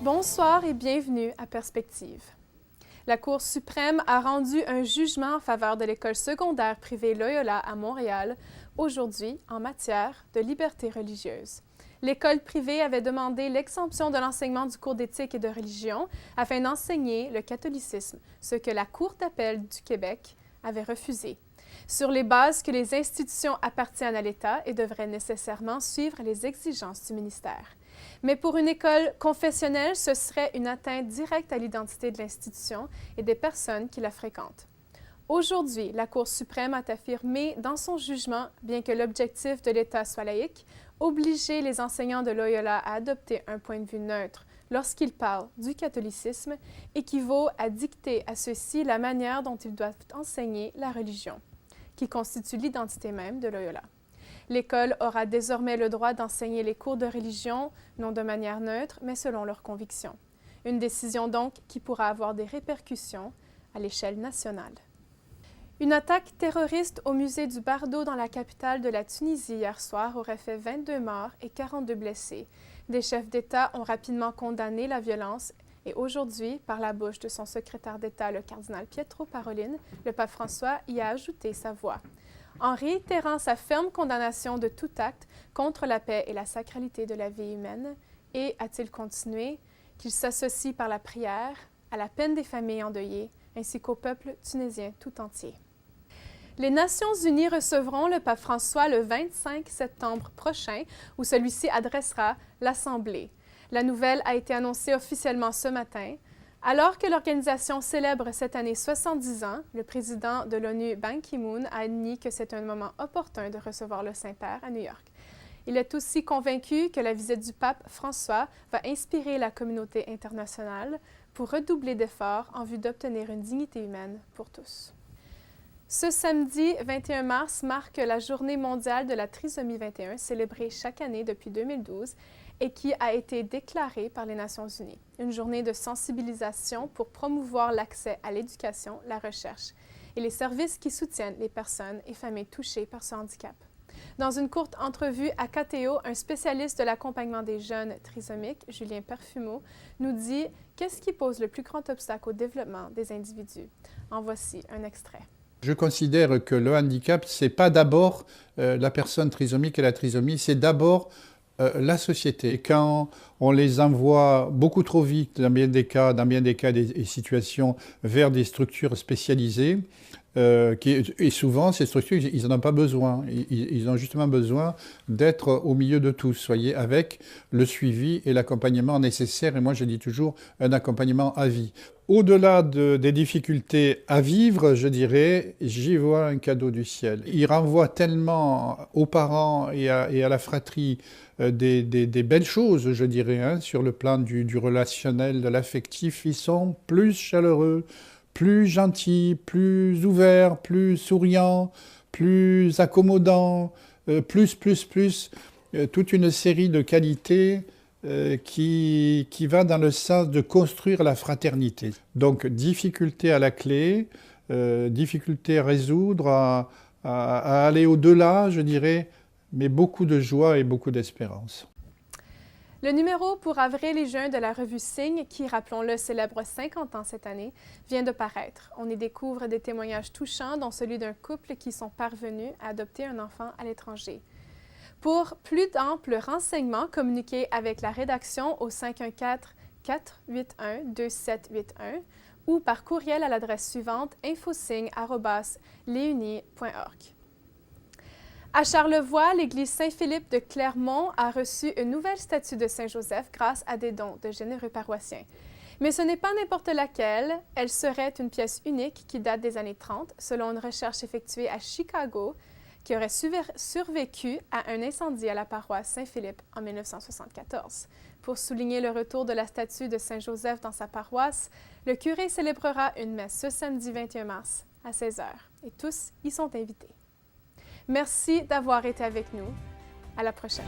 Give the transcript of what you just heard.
Bonsoir et bienvenue à Perspective. La Cour suprême a rendu un jugement en faveur de l'école secondaire privée Loyola à Montréal aujourd'hui en matière de liberté religieuse. L'école privée avait demandé l'exemption de l'enseignement du cours d'éthique et de religion afin d'enseigner le catholicisme, ce que la Cour d'appel du Québec avait refusé, sur les bases que les institutions appartiennent à l'État et devraient nécessairement suivre les exigences du ministère. Mais pour une école confessionnelle, ce serait une atteinte directe à l'identité de l'institution et des personnes qui la fréquentent. Aujourd'hui, la Cour suprême a affirmé dans son jugement, bien que l'objectif de l'État soit laïque, obliger les enseignants de Loyola à adopter un point de vue neutre lorsqu'ils parlent du catholicisme équivaut à dicter à ceux-ci la manière dont ils doivent enseigner la religion, qui constitue l'identité même de Loyola. L'école aura désormais le droit d'enseigner les cours de religion, non de manière neutre, mais selon leurs convictions. Une décision donc qui pourra avoir des répercussions à l'échelle nationale. Une attaque terroriste au musée du Bardo dans la capitale de la Tunisie hier soir aurait fait 22 morts et 42 blessés. Des chefs d'État ont rapidement condamné la violence et aujourd'hui, par la bouche de son secrétaire d'État, le cardinal Pietro Parolin, le pape François y a ajouté sa voix, en réitérant sa ferme condamnation de tout acte contre la paix et la sacralité de la vie humaine, et, a-t-il continué, qu'il s'associe par la prière à la peine des familles endeuillées, ainsi qu'au peuple tunisien tout entier. Les Nations unies recevront le pape François le 25 septembre prochain, où celui-ci adressera l'Assemblée. La nouvelle a été annoncée officiellement ce matin. Alors que l'organisation célèbre cette année 70 ans, le président de l'ONU, Ban Ki-moon, a admis que c'est un moment opportun de recevoir le Saint-Père à New York. Il est aussi convaincu que la visite du pape François va inspirer la communauté internationale pour redoubler d'efforts en vue d'obtenir une dignité humaine pour tous. Ce samedi 21 mars marque la Journée mondiale de la trisomie 21, célébrée chaque année depuis 2012 et qui a été déclarée par les Nations unies. Une journée de sensibilisation pour promouvoir l'accès à l'éducation, la recherche et les services qui soutiennent les personnes et familles touchées par ce handicap. Dans une courte entrevue à KTO, un spécialiste de l'accompagnement des jeunes trisomiques, Julien Parfumeau, nous dit qu'est-ce qui pose le plus grand obstacle au développement des individus. En voici un extrait. Je considère que le handicap, ce n'est pas d'abord la personne trisomique et la trisomie, c'est d'abord la société. Et quand on les envoie beaucoup trop vite, dans bien des cas, des situations, vers des structures spécialisées, et souvent, ces structures, ils n'en ont pas besoin. Ils ont justement besoin d'être au milieu de tous, soyez avec le suivi et l'accompagnement nécessaire. Et moi, je dis toujours un accompagnement à vie. Au-delà des difficultés à vivre, je dirais, j'y vois un cadeau du ciel. Il renvoie tellement aux parents et à la fratrie des belles choses, je dirais, hein, sur le plan du relationnel, de l'affectif. Ils sont plus chaleureux, plus gentils, plus ouverts, plus souriants, plus accommodants, toute une série de qualités qui va dans le sens de construire la fraternité. Donc, difficulté à la clé, difficulté à résoudre, à aller au-delà, je dirais, mais beaucoup de joie et beaucoup d'espérance. Le numéro pour avril et juin de la revue Signe, qui, rappelons-le, célèbre 50 ans cette année, vient de paraître. On y découvre des témoignages touchants, dont celui d'un couple qui sont parvenus à adopter un enfant à l'étranger. Pour plus d'amples renseignements, communiquez avec la rédaction au 514-481-2781 ou par courriel à l'adresse suivante infosigne@leuni.org. À Charlevoix, l'église Saint-Philippe de Clermont a reçu une nouvelle statue de Saint-Joseph grâce à des dons de généreux paroissiens. Mais ce n'est pas n'importe laquelle, elle serait une pièce unique qui date des années 30, selon une recherche effectuée à Chicago, qui aurait survécu à un incendie à la paroisse Saint-Philippe en 1974. Pour souligner le retour de la statue de Saint-Joseph dans sa paroisse, le curé célébrera une messe ce samedi 21 mars à 16h et tous y sont invités. Merci d'avoir été avec nous. À la prochaine.